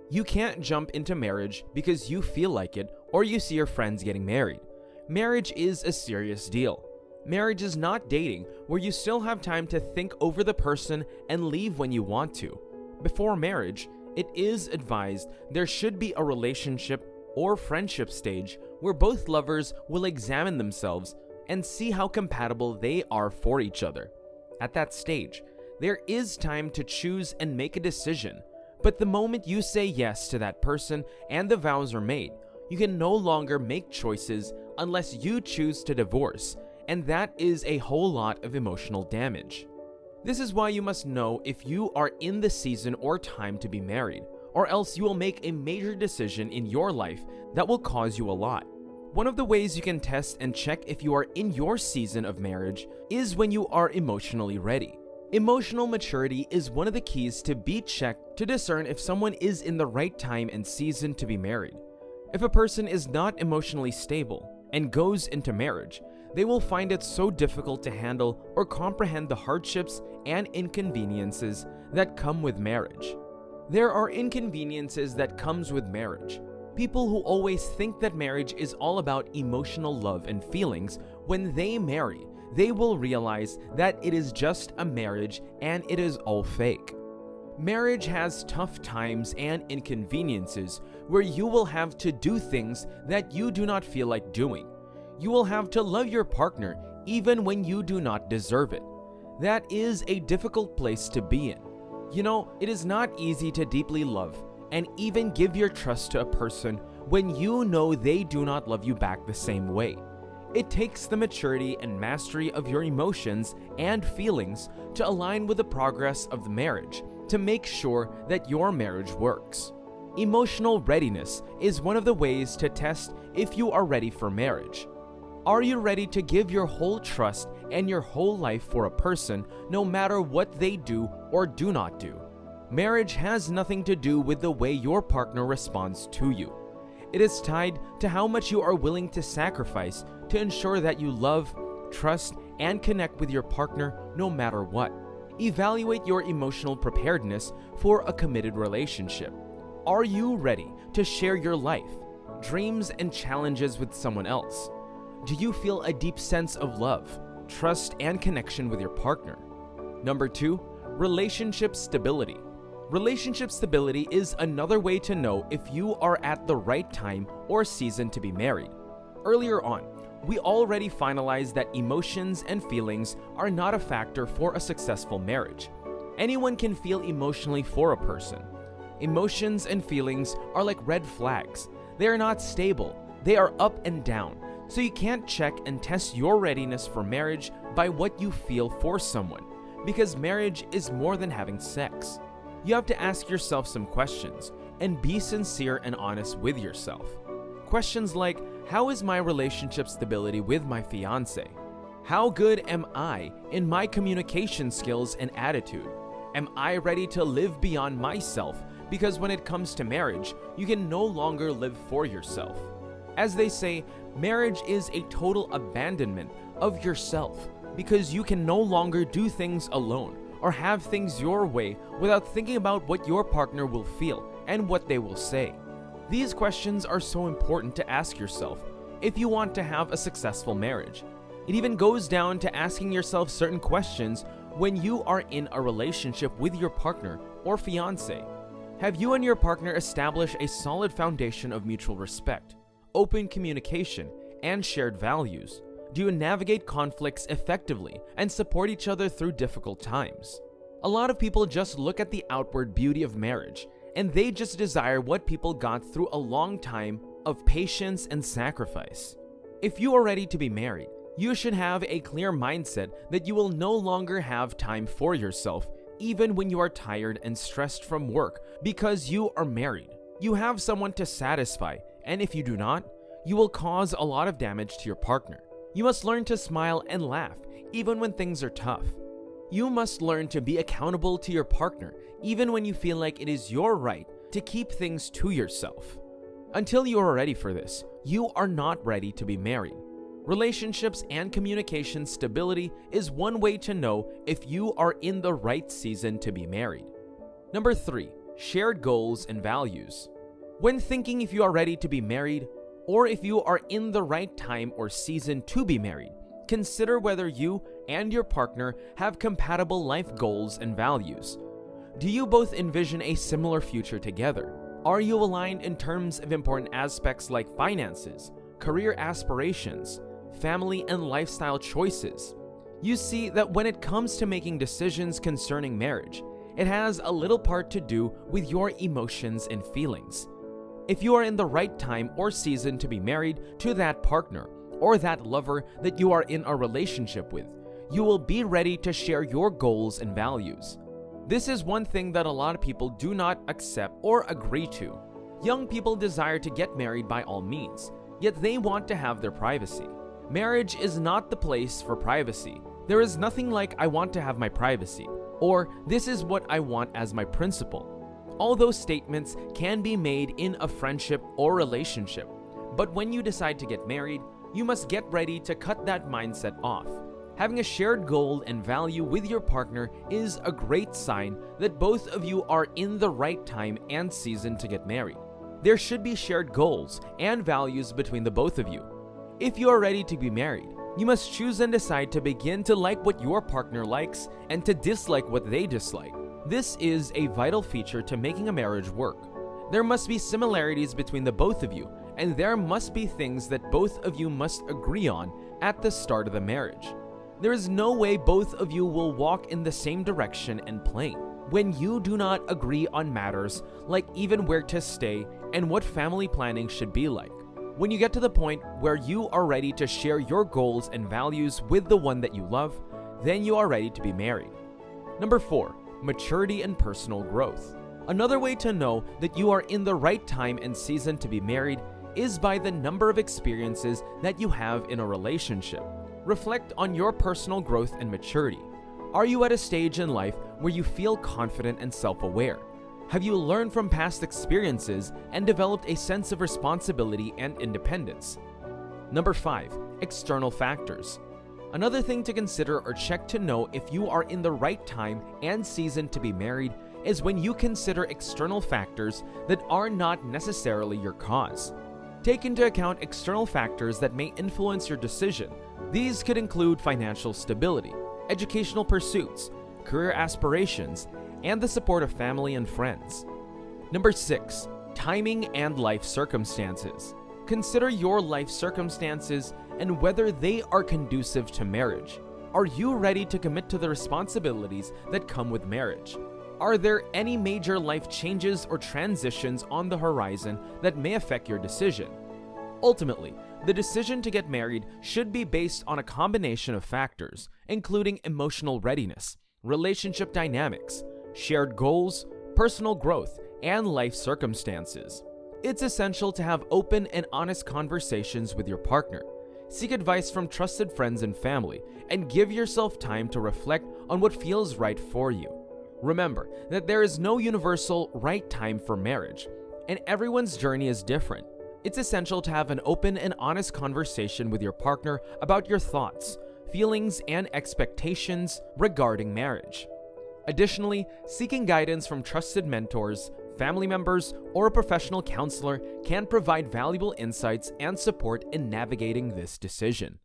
You can't jump into marriage because you feel like it or you see your friends getting married. Marriage is a serious deal. Marriage is not dating where you still have time to think over the person and leave when you want to. Before marriage, it is advised there should be a relationship or friendship stage where both lovers will examine themselves and see how compatible they are for each other. At that stage, there is time to choose and make a decision, but the moment you say yes to that person and the vows are made, you can no longer make choices unless you choose to divorce, and that is a whole lot of emotional damage. This is why you must know if you are in the season or time to be married, or else you will make a major decision in your life that will cause you a lot. One of the ways you can test and check if you are in your season of marriage is when you are emotionally ready. Emotional maturity is one of the keys to be checked to discern if someone is in the right time and season to be married. If a person is not emotionally stable and goes into marriage, they will find it so difficult to handle or comprehend the hardships and inconveniences that come with marriage. There are inconveniences that comes with marriage. People who always think that marriage is all about emotional love and feelings, when they marry, they will realize that it is just a marriage and it is all fake. Marriage has tough times and inconveniences where you will have to do things that you do not feel like doing. You will have to love your partner even when you do not deserve it. That is a difficult place to be in. You know, it is not easy to deeply love and even give your trust to a person when you know they do not love you back the same way. It takes the maturity and mastery of your emotions and feelings to align with the progress of the marriage to make sure that your marriage works. Emotional readiness is one of the ways to test if you are ready for marriage. Are you ready to give your whole trust and your whole life for a person no matter what they do or do not do? Marriage has nothing to do with the way your partner responds to you. It is tied to how much you are willing to sacrifice to ensure that you love, trust, and connect with your partner no matter what. Evaluate your emotional preparedness for a committed relationship. Are you ready to share your life, dreams, and challenges with someone else? Do you feel a deep sense of love, trust, and connection with your partner? Number 2, relationship stability. Relationship stability is another way to know if you are at the right time or season to be married. Earlier on, we already finalized that emotions and feelings are not a factor for a successful marriage. Anyone can feel emotionally for a person. Emotions and feelings are like red flags. They are not stable. They are up and down. So you can't check and test your readiness for marriage by what you feel for someone, because marriage is more than having sex. You have to ask yourself some questions and be sincere and honest with yourself. Questions like, how is my relationship stability with my fiance? How good am I in my communication skills and attitude? Am I ready to live beyond myself? Because when it comes to marriage, you can no longer live for yourself. As they say, marriage is a total abandonment of yourself because you can no longer do things alone or have things your way without thinking about what your partner will feel and what they will say. These questions are so important to ask yourself if you want to have a successful marriage. It even goes down to asking yourself certain questions when you are in a relationship with your partner or fiance. Have you and your partner established a solid foundation of mutual respect, open communication, and shared values? Do you navigate conflicts effectively and support each other through difficult times? A lot of people just look at the outward beauty of marriage, and they just desire what people got through a long time of patience and sacrifice. If you are ready to be married, you should have a clear mindset that you will no longer have time for yourself, even when you are tired and stressed from work, because you are married. You have someone to satisfy, and if you do not, you will cause a lot of damage to your partner. You must learn to smile and laugh, even when things are tough. You must learn to be accountable to your partner, even when you feel like it is your right to keep things to yourself. Until you are ready for this, you are not ready to be married. Relationships and communication stability is one way to know if you are in the right season to be married. Number 3, shared goals and values. When thinking if you are ready to be married, or if you are in the right time or season to be married, consider whether you and your partner have compatible life goals and values. Do you both envision a similar future together? Are you aligned in terms of important aspects like finances, career aspirations, family and lifestyle choices? You see that when it comes to making decisions concerning marriage, it has a little part to do with your emotions and feelings. If you are in the right time or season to be married to that partner or that lover that you are in a relationship with, you will be ready to share your goals and values. This is one thing that a lot of people do not accept or agree to. Young people desire to get married by all means, yet they want to have their privacy. Marriage is not the place for privacy. There is nothing like "I want to have my privacy," or "this is what I want as my principle." All those statements can be made in a friendship or relationship, but when you decide to get married, you must get ready to cut that mindset off. Having a shared goal and value with your partner is a great sign that both of you are in the right time and season to get married. There should be shared goals and values between the both of you. If you are ready to be married, you must choose and decide to begin to like what your partner likes and to dislike what they dislike. This is a vital feature to making a marriage work. There must be similarities between the both of you, and there must be things that both of you must agree on at the start of the marriage. There is no way both of you will walk in the same direction and plane when you do not agree on matters like even where to stay and what family planning should be like. When you get to the point where you are ready to share your goals and values with the one that you love, then you are ready to be married. Number 4, maturity and personal growth. Another way to know that you are in the right time and season to be married is by the number of experiences that you have in a relationship. Reflect on your personal growth and maturity. Are you at a stage in life where you feel confident and self-aware? Have you learned from past experiences and developed a sense of responsibility and independence? Number 5, external factors. Another thing to consider or check to know if you are in the right time and season to be married is when you consider external factors that are not necessarily your cause. Take into account external factors that may influence your decision. These could include financial stability, educational pursuits, career aspirations, and the support of family and friends. Number 6, timing and life circumstances. Consider your life circumstances and whether they are conducive to marriage. Are you ready to commit to the responsibilities that come with marriage? Are there any major life changes or transitions on the horizon that may affect your decision? Ultimately, the decision to get married should be based on a combination of factors, including emotional readiness, relationship dynamics, shared goals, personal growth, and life circumstances. It's essential to have open and honest conversations with your partner. Seek advice from trusted friends and family, and give yourself time to reflect on what feels right for you. Remember that there is no universal right time for marriage, and everyone's journey is different. It's essential to have an open and honest conversation with your partner about your thoughts, feelings, and expectations regarding marriage. Additionally, seeking guidance from trusted mentors, family members, or a professional counselor can provide valuable insights and support in navigating this decision.